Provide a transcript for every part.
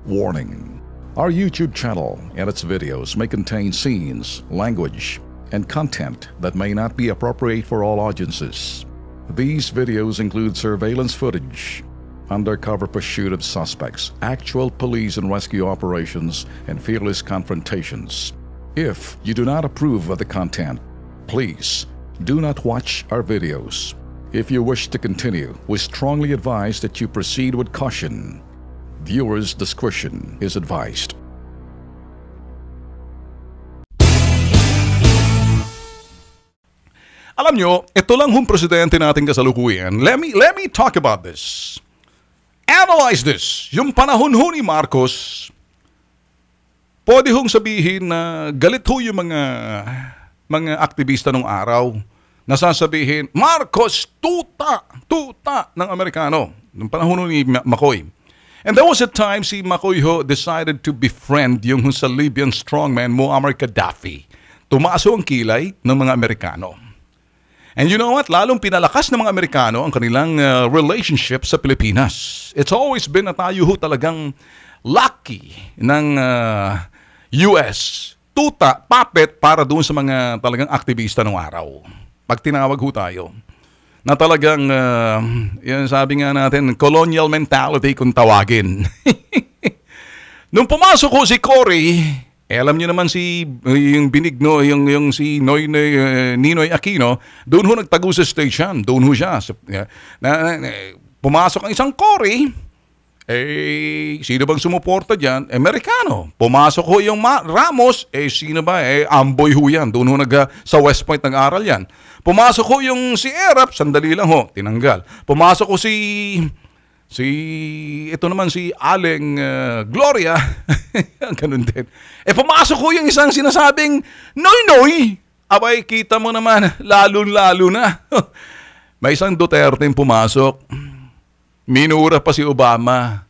Warning. Our YouTube channel and its videos may contain scenes, language, and content that may not be appropriate for all audiences. These videos include surveillance footage, undercover pursuit of suspects, actual police and rescue operations, and fearless confrontations. If you do not approve of the content, please do not watch our videos. If you wish to continue, we strongly advise that you proceed with caution. Viewers' discretion is advised. Alam nyo, ito lang hong presidente natin kasalukuyan. Let me talk about this. Analyze this. Yung panahon ho ni Marcos, pwede hong sabihin na galit ho yung mga aktivista nung araw. Nasasabihin, Marcos, tuta ng Amerikano. Nung panahon ni McCoy. And there was a time si McCoy ho decided to befriend yung sa Libyan strongman Muammar Gaddafi. Tumaas ho ang kilay ng mga Amerikano. And you know what? Lalong pinalakas ng mga Amerikano ang kanilang relationship sa Pilipinas. It's always been na tayo ho talagang lucky ng US. Tuta, puppet para doon sa mga talagang aktivista ng araw. Pag tinawag ho tayo, na talagang, yan sabi nga natin, colonial mentality kung tawagin. Nung pumasok ko si Cory, alam niyo naman yung Benigno, yung si Ninoy Aquino, doon ho nagtago sa station, doon ho siya. Pumasok ang isang Cory, sino bang sumuporta dyan? Amerikano. Pumasok ho yung Ramos, sino ba? Amboy ho yan, doon ho sa West Point nag-aral yan. Pumasok ko yung si Erap, sandali lang ho, tinanggal. Pumasok ko ito naman si Aling Gloria, ganun din. Pumasok ko yung isang sinasabing Noy. Abay, kita mo naman, lalo na. May isang Duterte pumasok, minura pa si Obama.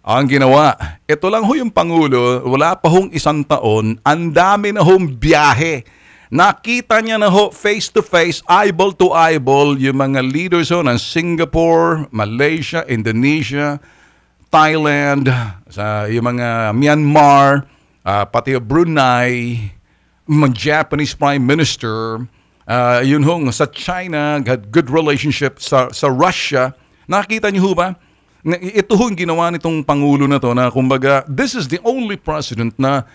Ang ginawa, ito lang ho yung Pangulo, wala pa hong isang taon, ang dami na hong biyahe. Nakita niya na ho face-to-face, eyeball-to-eyeball yung mga leaders ho ng Singapore, Malaysia, Indonesia, Thailand, yung mga Myanmar, pati Brunei, Japanese Prime Minister, yun ho, sa China, had good relationship sa Russia. Nakita niyo ho ba? Ito ho yung ginawa nitong Pangulo na to na kumbaga, this is the only president na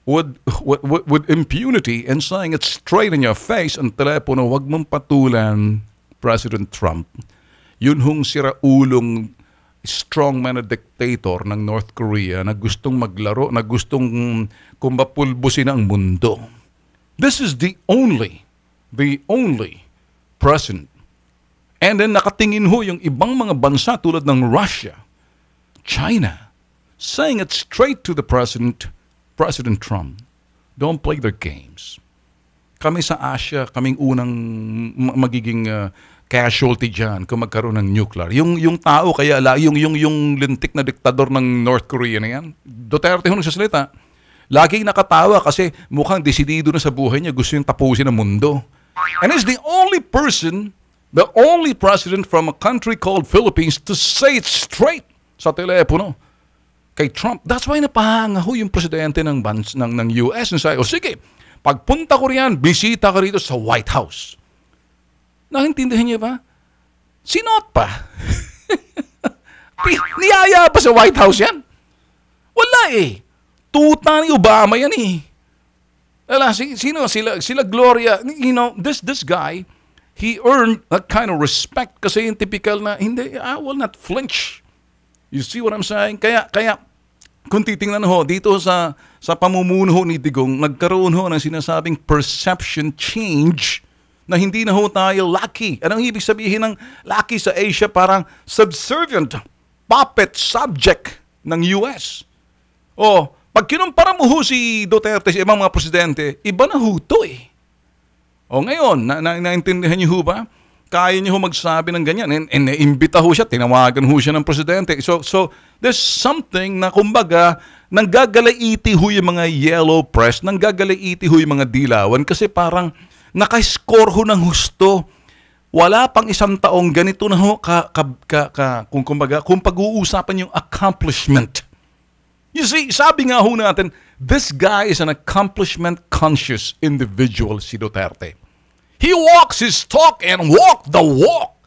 with impunity and saying it straight in your face ang telepono, wag mong patulan President Trump. Yun hong siraulong strongman na dictator ng North Korea na gustong maglaro, na gustong kumbapulbusin ang mundo. This is the only president. And then nakatingin ho yung ibang mga bansa tulad ng Russia, China, saying it straight to the President Trump, don't play their games. Kami sa Asia, kaming unang magiging casualty dyan kung magkaroon ng nuclear. Yung tao, kaya yung lintik na diktador ng North Korea na yan, Duterte ho nagsasalita, laging nakatawa kasi mukhang desidido na sa buhay niya, gusto yung tapusin ang mundo. And he's the only president from a country called Philippines to say it straight sa telepono kay Trump. That's why napahanga ho yung presidente ng US. Sige, pagpunta ko riyan, bisita ka rito sa White House. Naintindihan niyo ba? Sinot pa. Niyaya pa sa White House yan? Wala Tuta ni Obama yan Sino? Sila Gloria. You know, this guy, he earned that kind of respect kasi yung typical na, hindi, I will not flinch. You see what I'm saying? Kaya kung titingnan ho, dito sa pamumuno ho ni Digong, nagkaroon ho ng sinasabing perception change na hindi na ho tayo lucky. Anong ibig sabihin ng lucky sa Asia? Parang subservient, puppet subject ng US. Pag kinumpara mo ho si Duterte sa ibang mga presidente, iba na ho to ngayon, naintindihan niyo ho ba? Kaya niyo ho magsabi ng ganyan. And naimbita ho siya, tinawagan ho siya ng presidente. So there's something na kumbaga, nanggagalaiti ho yung mga yellow press, nanggagalaiti ho yung mga dilawan kasi parang naka-score ho ng husto. Wala pang isang taong ganito na ho kung pag-uusapan yung accomplishment You see, sabi nga ho natin, this guy is an accomplishment-conscious individual, si Duterte. He walks his talk and walk the walk.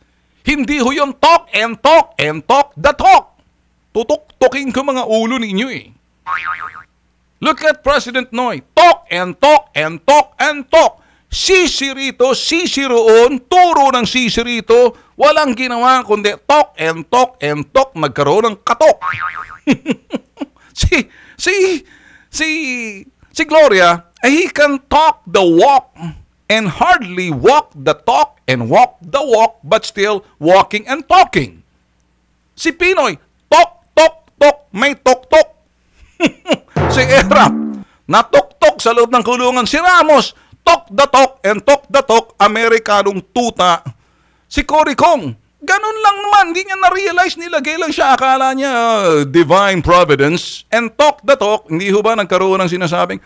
Hindi ho yung talk and talk and talk the talk. Tutok-toking ko mga ulo ninyo eh. Look at President Noy. Talk and talk and talk and talk. Sisi rito, sisi roon, turo ng sisi rito, walang ginawa kundi talk and talk and talk, magkaroon ng katok. si Gloria, he can talk the walk and hardly walk the talk and walk the walk, but still walking and talking. Si Pinoy, talk, talk, talk, may tok-tok. Si Erap, natok-tok sa loob ng kulungan. Si Ramos, talk the talk and talk the talk, Amerikanong tuta. Si Cory Kong, ganun lang naman, hindi niya na-realize, nilagay lang siya, akala niya divine providence, and talk the talk, hindi ho ba nagkaroon ng sinasabing,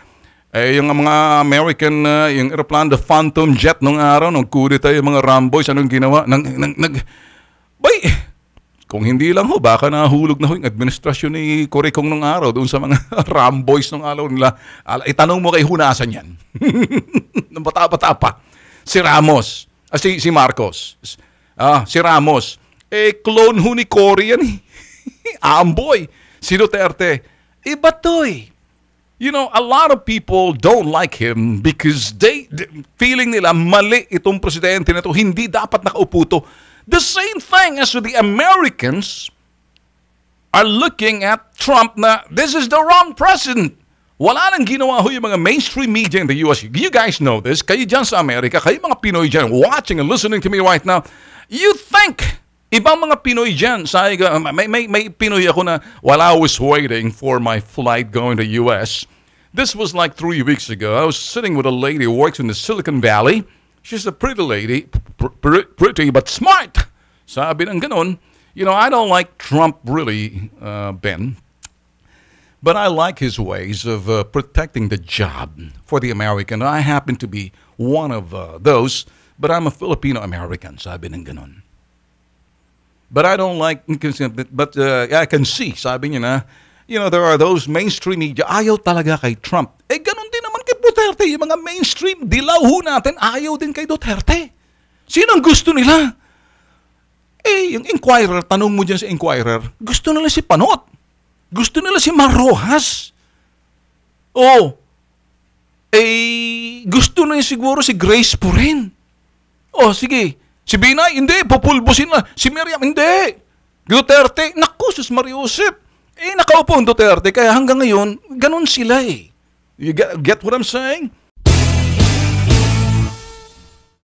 yung mga American, yung aeroplane, the Phantom Jet nung araw, nung kudeta yung mga Ramboys, anong ginawa? Bay, kung hindi lang ho, baka nahulog na ho yung administrasyon ni Cory Kong nung araw doon sa mga Ramboys nung araw nila. Itanong mo kay Hunasan yan. Nung bata-bata pa. Si Ramos, si Marcos, si Ramos, clone ho ni Cory yan eh. Amboy. Si Duterte, iba to eh. You know, a lot of people don't like him because they feeling nila mali itong presidente na to, hindi dapat nakaupo to. The same thing as with the Americans are looking at Trump na this is the wrong president. Wala nang ginawa ho yung mga mainstream media in the US. You guys know this. Kayo dyan sa Amerika, kayo mga Pinoy dyan watching and listening to me right now, you think ibang mga Pinoy dyan, may Pinoy ako na while I was waiting for my flight going to US, this was like 3 weeks ago. I was sitting with a lady who works in the Silicon Valley. She's a pretty lady, pretty but smart. Sabi ng ganon, you know, I don't like Trump really, Ben, but I like his ways of protecting the job for the American. I happen to be one of those, but I'm a Filipino-American. Sabi ng ganon. But I don't like, but I can see, sabi niya na, you know, there are those mainstream media, ayaw talaga kay Trump. Ganun din naman kay Duterte. Yung mga mainstream, dilaw ho natin, ayaw din kay Duterte. Sino ang gusto nila? Yung Inquirer, tanong mo dyan sa Inquirer, gusto nila si Panot. Gusto nila si Mar Rojas. Gusto nila siguro si Grace Purin. Sige. Si Binay, hindi. Pupulbusin na. Si Miriam, hindi. Duterte, naku, sus Mariusip. Nakaupo ang Duterte, kaya hanggang ngayon, ganun sila eh. You get what I'm saying?